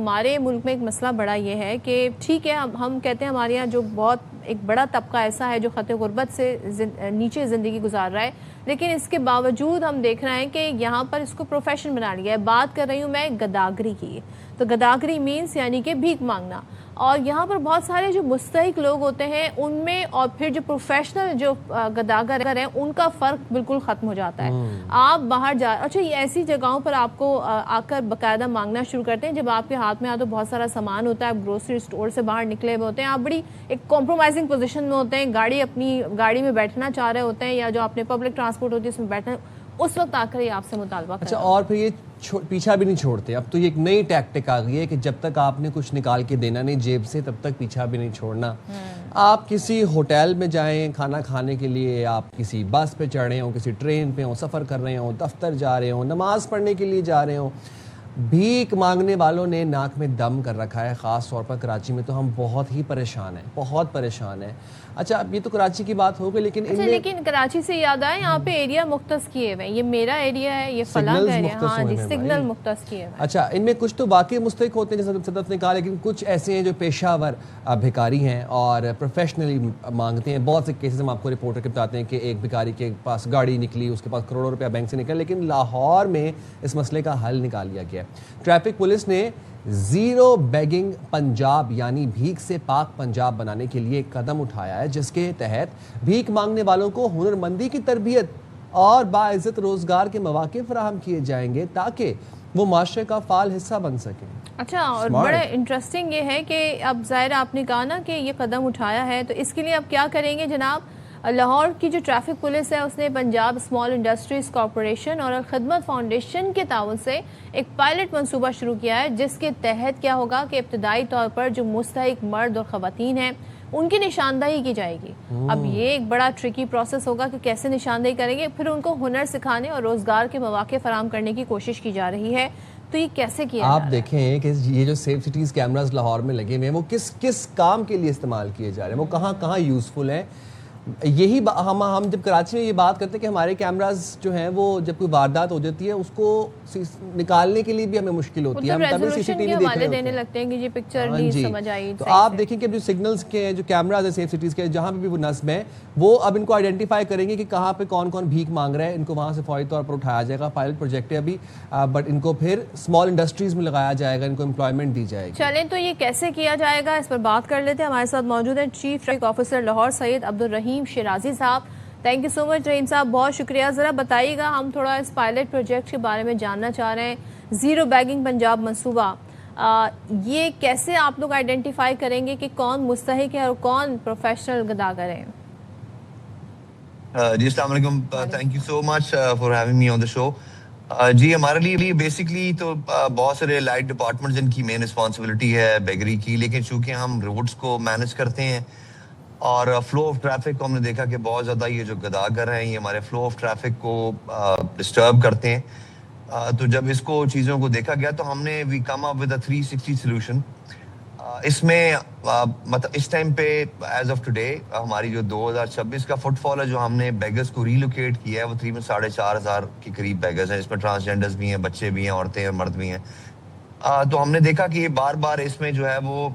ہمارے ملک میں ایک مسئلہ بڑا یہ ہے کہ ٹھیک ہے ہم کہتے ہیں ہمارے یہاں جو بہت ایک بڑا طبقہ ایسا ہے جو خط غربت سے نیچے زندگی گزار رہا ہے، لیکن اس کے باوجود ہم دیکھ رہے ہیں کہ یہاں پر اس کو پروفیشن بنا لیا ہے. بات کر رہی ہوں میں گداگری کی. تو گداگری مینس یعنی کہ بھیک مانگنا. اور یہاں پر بہت سارے جو مستحق لوگ ہوتے ہیں ان میں اور پھر جو پروفیشنل جو گداگر ہیں ان کا فرق بالکل ختم ہو جاتا ہے. آپ باہر اچھا یہ ایسی جگہوں پر آپ کو آ کر باقاعدہ مانگنا شروع کرتے ہیں جب آپ کے ہاتھ میں تو بہت سارا سامان ہوتا ہے, آپ گروسری اسٹور سے باہر نکلے ہوئے ہوتے ہیں, آپ بڑی ایک کمپرومائزنگ پوزیشن میں ہوتے ہیں, اپنی گاڑی میں بیٹھنا چاہ رہے ہوتے ہیں یا جو آپ نے پبلک ٹرانسپورٹ ہوتی ہے اس میں بیٹھنا, اس وقت آ کر یہ آپ سے مطالبہ کرتے ہیں. اچھا اور پھر یہ پیچھا بھی نہیں چھوڑتے. اب تو یہ ایک نئی ٹیکٹک آ گئی ہے کہ جب تک آپ نے کچھ نکال کے دینا نہیں جیب سے تب تک پیچھا بھی نہیں چھوڑنا. آپ کسی ہوٹل میں جائیں کھانا کھانے کے لیے, آپ کسی بس پہ چڑھ رہے ہوں, کسی ٹرین پہ ہوں, سفر کر رہے ہوں, دفتر جا رہے ہوں, نماز پڑھنے کے لیے جا رہے ہوں, بھیک مانگنے والوں نے ناک میں دم کر رکھا ہے. خاص طور پر کراچی میں تو ہم بہت ہی پریشان ہیں, بہت پریشان ہیں. اچھا اب یہ تو کراچی کی بات ہو گئی, لیکن کراچی سے یاد آئے یہاں پہ ایریا مختص کیے ہوئے ہیں, یہ میرا ایریا ہے, یہ فلاں کا ایریا, ہاں جی سگنل مختص کیے ہوئے ہیں. اچھا ان میں کچھ تو باقی مستحق ہوتے ہیں جیسے صدف نے کہا, لیکن کچھ ایسے ہیں جو پیشہ ور بھکاری ہیں اور پروفیشنلی مانگتے ہیں. بہت سے کیسز ہم آپ کو رپورٹر کے بتاتے ہیں کہ ایک بھکاری کے پاس گاڑی نکلی, اس کے پاس کروڑوں روپیہ بینک سے نکلا, لیکن لاہور میں اس مسئلے کا حل نکال لیا گیا. ٹریفک پولیس نے زیرو بیگنگ پنجاب یعنی بھیک سے پاک پنجاب بنانے کے لیے ایک قدم اٹھایا ہے, جس کے تحت بھیک مانگنے والوں کو ہنرمندی کی تربیت اور باعزت روزگار کے مواقع فراہم کیے جائیں گے تاکہ وہ معاشرے کا فعال حصہ بن سکیں. اچھا اور بڑا انٹرسٹنگ یہ ہے کہ اب ظاہر آپ نے کہا نا کہ یہ قدم اٹھایا ہے, تو اس کے لیے اب کیا کریں گے جناب. لاہور کی جو ٹریفک پولیس ہے اس نے پنجاب اسمال انڈسٹریز کارپوریشن اور الخدمت فاؤنڈیشن کے تعاون سے ایک پائلٹ منصوبہ شروع کیا ہے, جس کے تحت کیا ہوگا کہ ابتدائی طور پر جو مستحق مرد اور خواتین ہیں ان کی نشاندہی کی جائے گی. اب یہ ایک بڑا ٹرکی پروسیس ہوگا کہ کیسے نشاندہی کریں گے, پھر ان کو ہنر سکھانے اور روزگار کے مواقع فراہم کرنے کی کوشش کی جا رہی ہے. تو یہ کیسے کیا جا رہا ہے؟ آپ دیکھیں کہ یہ جو سیف سٹیز کیمراز لاہور میں لگے ہوئے ہیں وہ کس کام کے لیے استعمال کیے جا رہے ہیں, وہ کہاں یوزفل ہیں. یہی ہم جب کراچی میں یہ بات کرتے ہیں کہ ہمارے کیمراز جو ہیں وہ جب کوئی واردات ہو جاتی ہے اس کو نکالنے کے لیے بھی ہمیں مشکل ہوتی ہے, ہم تبھی سی سی ٹی وی دیکھ رہے ہوتے لگتے ہیں کہ یہ پکچر نہیں سمجھ آئی. تو آپ دیکھیں کہ جو سگنلز کے جو کیمراز ہیں سیف سٹیز کے جہاں پہ بھی وہ نصب ہیں وہ اب ان کو آئیڈینٹیفائی کریں گے کہ کہاں پہ کون بھیک مانگ رہا ہے, ان کو وہاں سے فوری طور پر اٹھایا جائے گا. پائلٹ پروجیکٹ ہے ابھی, بٹ ان کو پھر اسمال انڈسٹریز میں لگایا جائے گا, ان کو امپلائمنٹ دی جائے گی. چلیں تو یہ کیسے کیا جائے گا اس پر بات کر لیتے ہیں. ہمارے ساتھ موجود ہیں چیف ٹریفک آفیسر لاہور سید عبدالرحیم شیرازی صاحب. تھینک یو سو مچ رحیم صاحب, بہت شکریہ. ذرا بتائیے گا, ہم تھوڑا اس پائلٹ پروجیکٹ کے بارے میں جاننا چاہ رہے ہیں. زیرو بیگنگ پنجاب منصوبہ, یہ کیسے آپ لوگ آئیڈینٹیفائی کریں گے کہ کون مستحق ہے اور کون پروفیشنل گداگر ہیں؟ جی السلام علیکم, thank you so much for having me on the show. جی ہمارے لیے بیسکلی تو بہت سارے لائٹ ڈپارٹمنٹ جن کی مین رسپانسبلٹی ہے بیگری کی, لیکن چونکہ ہم روڈز کو مینج کرتے ہیں اور فلو آف ٹریفک کو ہم نے دیکھا کہ بہت زیادہ یہ جو گداگر ہیں یہ ہمارے فلو آف ٹریفک کو ڈسٹرب کرتے ہیں. تو جب اس کو چیزوں کو دیکھا گیا تو ہم نے وی کم اپ ود اے 360 سولوشن. اس میں مطلب اس ٹائم پہ ایز آف ٹوڈے ہماری جو 2026 کا فٹ فال ہے جو ہم نے بیگرز کو ریلوکیٹ کیا ہے وہ تقریباً 4,500 کے قریب بیگرز ہیں, جس میں ٹرانسجینڈرز بھی ہیں, بچے بھی ہیں, عورتیں ہیں, مرد بھی ہیں. تو ہم نے دیکھا کہ یہ بار اس میں جو ہے وہ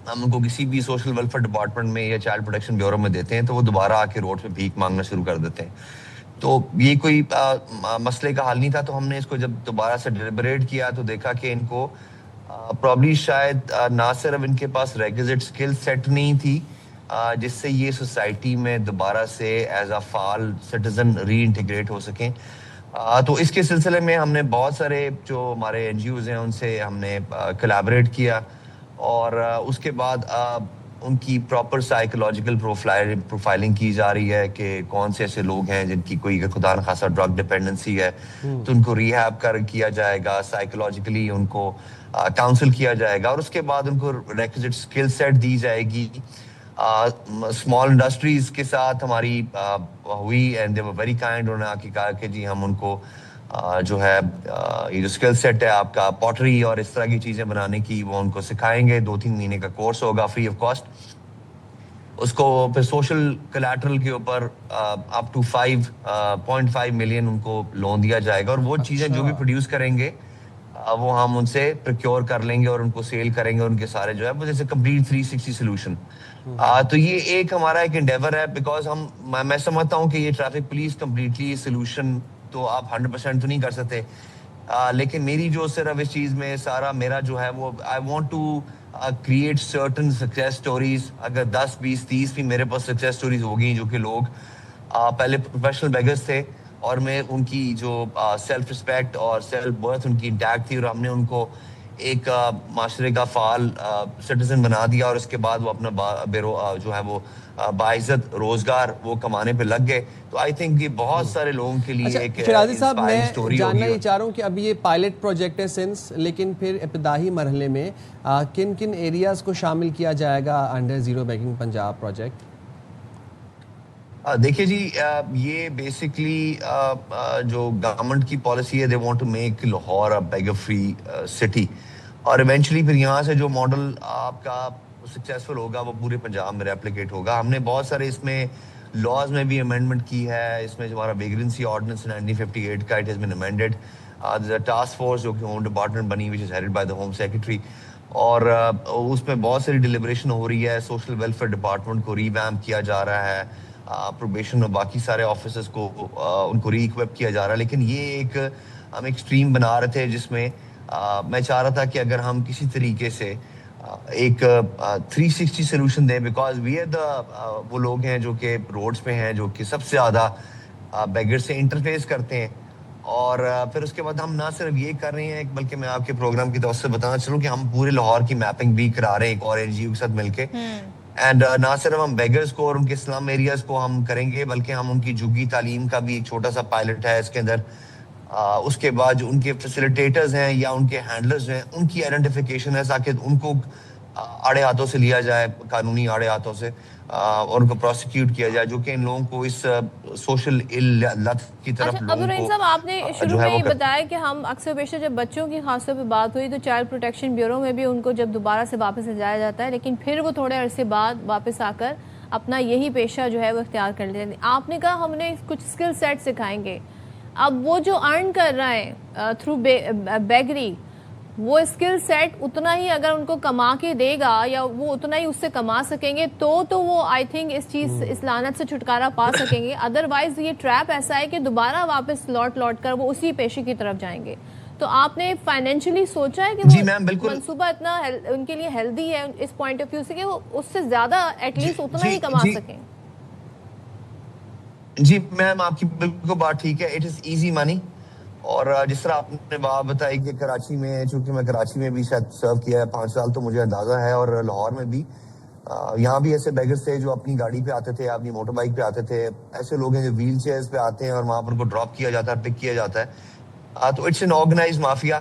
ہم ان کو کسی بھی سوشل ویلفیئر ڈپارٹمنٹ میں یا چائلڈ پروٹیکشن بیورو میں دیتے ہیں تو وہ دوبارہ آ کے روڈ پہ بھیک مانگنا شروع کر دیتے ہیں. تو یہ کوئی مسئلے کا حل نہیں تھا, تو ہم نے اس کو جب دوبارہ سے ڈیلیبریٹ کیا تو دیکھا کہ ان کو پرابلی شاید نہ صرف ان کے پاس ریکوزٹ اسکل سیٹ نہیں تھی جس سے یہ سوسائٹی میں دوبارہ سے ایز اے فعال سٹیزن ری انٹیگریٹ ہو سکیں. تو اس کے سلسلے میں ہم نے بہت سارے جو ہمارے این جی اوز ہیں ان سے ہم نے کولیبریٹ کیا اور اس کے بعد ان کی پراپر سائیکولوجیکل پروفائلنگ کی جا رہی ہے کہ کون سے ایسے لوگ ہیں جن کی کوئی خدا نخواستہ ڈرگ ڈپینڈنسی ہے تو ان کو ریہیب کیا جائے گا, سائیکولوجیکلی ان کو کاؤنسل کیا جائے گا اور اس کے بعد ان کو ریکوزٹ اسکل سیٹ دی جائے گی. اسمال انڈسٹریز کے ساتھ ہماری ہوئی and they were very kind, انہوں نے کہا کہ جی ہم ان کو جو ہے یہ جو اسکل سیٹ ہے آپ کا پوٹری اور اس طرح کی چیزیں بنانے کی وہ ان کو سکھائیں گے. 2-3 مہینے کا کورس ہوگا فری آف کاسٹ. اس کو پھر سوشل کولیٹرل کے اوپر اپ ٹو 5.5 ملین ان کو لون دیا جائے گا اور وہ چیزیں جو بھی پروڈیوس کریں گے وہ ہم ان سے پروکیور کر لیں گے اور ان کو سیل کریں گے, ان کے سارے جو ہے وہ جیسے کمپلیٹ 360 سولوشن. تو یہ ایک ہمارا ایک انڈیور ہے, بیکاز میں سمجھتا ہوں کہ یہ ٹریفک پولیس کمپلیٹلی سولوشن تو آپ 100% تو نہیں کر سکتے, لیکن میری جو صرف اس چیز میں سارا میرا جو ہے وہ I want to create certain success stories. اگر 10 20 30 بھی میرے پاس سکسیس اسٹوریز ہو گئی جو کہ لوگ پہلے پروفیشنل بیگرز تھے اور میں ان کی جو سیلف رسپیکٹ اور سیلف برتھ ان کی انٹیکٹ تھی, اور ہم نے ان کو ایک معاشرے کا فعال سٹیزن بنا دیا, اور اس کے بعد وہ اپنا جو ہے وہ باعزت روزگار وہ کمانے پہ لگ گئے. تو آئی تھنک یہ بہت سارے لوگوں کے لیے ایک شرازی صاحب, میں اسٹوری جاننا یہ چاہ رہا ہوں کہ ابھی یہ پائلٹ پروجیکٹ ہے سنس, لیکن پھر ابتدائی مرحلے میں کن کن ایریاز کو شامل کیا جائے گا under zero begging Punjab project? دیکھیے جی, یہ بیسکلی جو گورنمنٹ کی پالیسی ہے, they want to make Lahore a beggar free city, اور ایونچولی پھر یہاں سے جو ماڈل آپ کا سکسیسفل ہوگا وہ پورے پنجاب میں ریپلیکیٹ ہوگا. ہم نے بہت سارے اس میں لاز میں بھی امینڈمنٹ کی ہے. اس میں جو ہمارا ویگرنسی آرڈیننس 1958 کا, it has been amended. Task force جو کہ ہوم ڈپارٹمنٹ بنی which is headed by the home secretary, اور اس میں بہت ساری ڈیلیبریشن ہو رہی ہے. سوشل ویلفیئر ڈپارٹمنٹ کو ریویمپ کیا جا رہا ہے, پروبیشن اور باقی سارے آفیسرز کو ان کو ری ایکوپ کیا جا رہا ہے. لیکن یہ ایک ہم ایک اسٹریم بنا رہے تھے جس میں میں چاہ رہا تھا کہ اگر ہم کسی طریقے سے ایک 360 سولوشن دیں, بیکاز وی آر دا وہ لوگ ہیں جو کہ روڈز پہ ہیں, جو کہ سب سے زیادہ بیگر سے انٹرفیس کرتے ہیں. اور پھر اس کے بعد ہم نہ صرف یہ کر رہے ہیں, بلکہ میں آپ کے پروگرام کی طرف سے بتانا چلوں کہ ہم پورے لاہور کی میپنگ بھی کرا رہے ہیں ایک اور NGO کے ساتھ مل کے. اینڈ نہ صرف ہم بیگرز کو اور ان کے اسلم ایریاز کو ہم کریں گے, بلکہ ہم ان کی جھگی تعلیم کا بھی ایک چھوٹا سا پائلٹ ہے اس کے اندر. اس کے بعد جو ان کے فیسیلیٹیٹرز ہیں یا ان کے ہینڈلرز ہیں, ان کی آئیڈینٹیفیکیشن ہے تاکہ ان کو آڑے ہاتھوں سے لیا جائے, قانونی آڑے ہاتھوں سے, اور ان کو پروسیکیوٹ کیا جائے, جو کہ ان لوگوں کو اس سوشل لت کی طرف عبد الرحیم صاحب, آپ نے شروع میں یہ بتایا کہ ہم اکثر بیشتر جب بچوں کی خاص طور پہ بات ہوئی تو چائلڈ پروٹیکشن بیورو میں بھی ان کو جب دوبارہ سے واپس لے جایا جاتا ہے, لیکن پھر وہ تھوڑے عرصے بعد واپس آ کر اپنا یہی پیشہ جو ہے وہ اختیار کر لیتے ہیں. آپ نے کہا ہم نے کچھ اسکل سیٹ سکھائیں گے. اب وہ جو ارن کر رہا ہے تھرو بیگری, وہ اسکل سیٹ اتنا ہی اگر ان کو کما کے دے گا یا وہ اتنا ہی اس سے کما سکیں گے تو وہ آئی تھنک اس لعنت سے چھٹکارا پا سکیں گے. ادروائز یہ ٹریپ ایسا ہے کہ دوبارہ واپس لوٹ کر وہ اسی پیشے کی طرف جائیں گے. تو آپ نے فائنینشلی سوچا ہے کہ وہ منصوبہ اتنا ان کے لیے ہیلدی ہے اس پوائنٹ آف ویو سے کہ وہ اس سے زیادہ ایٹ لیسٹ اتنا ہی کما سکیں؟ جی میم, آپ کی بالکل بات ٹھیک ہے. اٹ از ایزی منی, اور جس طرح آپ نے بات بتائی کہ کراچی میں, چونکہ میں کراچی میں بھی شاید سرو کیا ہے 5 سال, تو مجھے اندازہ ہے, اور لاہور میں بھی یہاں بھی ایسے بیگرز تھے جو اپنی گاڑی پہ آتے تھے, اپنی موٹر بائک پہ آتے تھے. ایسے لوگ ہیں جو ویل چیئرز پہ آتے ہیں اور وہاں پر ان کو ڈراپ کیا جاتا ہے, پک کیا جاتا ہے. تو اٹس این آرگنائز مافیا.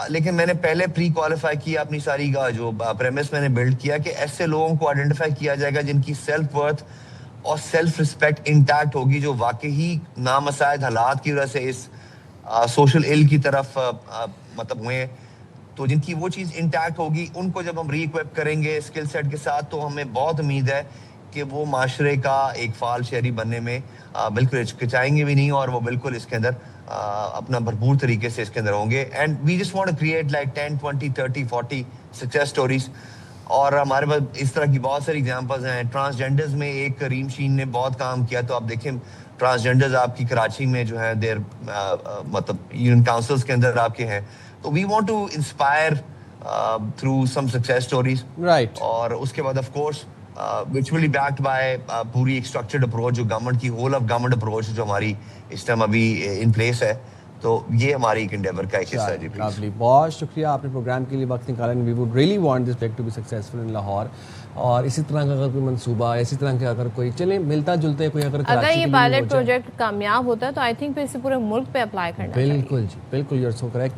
لیکن میں نے پہلے پری کوالیفائی کیا اپنی ساری جو پریمس میں نے بلڈ کیا کہ ایسے لوگوں کو آئیڈینٹیفائی کیا جائے گا جن کی سیلف ورتھ اور سیلف رسپیکٹ انٹیکٹ ہوگی, جو واقعی نامساعد حالات کی وجہ سے اس سوشل ایل کی طرف مطلب ہوئے, تو جن کی وہ چیز انٹیکٹ ہوگی, ان کو جب ہم ری ایکوپ کریں گے اسکل سیٹ کے ساتھ, تو ہمیں بہت امید ہے کہ وہ معاشرے کا ایک فعال شہری بننے میں بالکل ہچکچائیں گے بھی نہیں, اور وہ بالکل اس کے اندر اپنا بھرپور طریقے سے اس کے اندر ہوں گے. And we just want to create like 10 20 30 40 success stories, اور ہمارے پاس اس طرح کی بہت ساری ایگزامپلز ہیں. ٹرانسجینڈرز میں ایک کریم شین نے بہت کام کیا, تو آپ دیکھیں ٹرانسجینڈرز آپ کی کراچی میں جو ہے دیر مطلب یونین کاؤنسلز کے اندر آپ کے ہیں. تو we want to inspire through some success stories, right. اور اس کے بعد آف کورس وچولی بیکڈ بائی پوری ایک اسٹرکچرڈ اپروچ, جو گورنمنٹ کی ہول آف گورنمنٹ اپروچ جو ہماری اس ٹائم ابھی ان پلیس ہے. تو یہ ہماری ایک انڈیور کا ایک حصہ ہے. بہت شکریہ آپ نے پروگرام کے لیے وقت نکالا. We would really want this bag to be successful in Lahore, اور اسی طرح کا اگر کوئی منصوبہ, اسی طرح کا اگر کوئی چلیں ملتا جلتا ہے کوئی, اگر یہ پائلٹ پروجیکٹ کامیاب ہوتا ہے تو آئی تھنک پھر اسے پورے ملک پہ اپلائی کرنا. بالکل جی, بالکل, یو آر سو کریکٹ.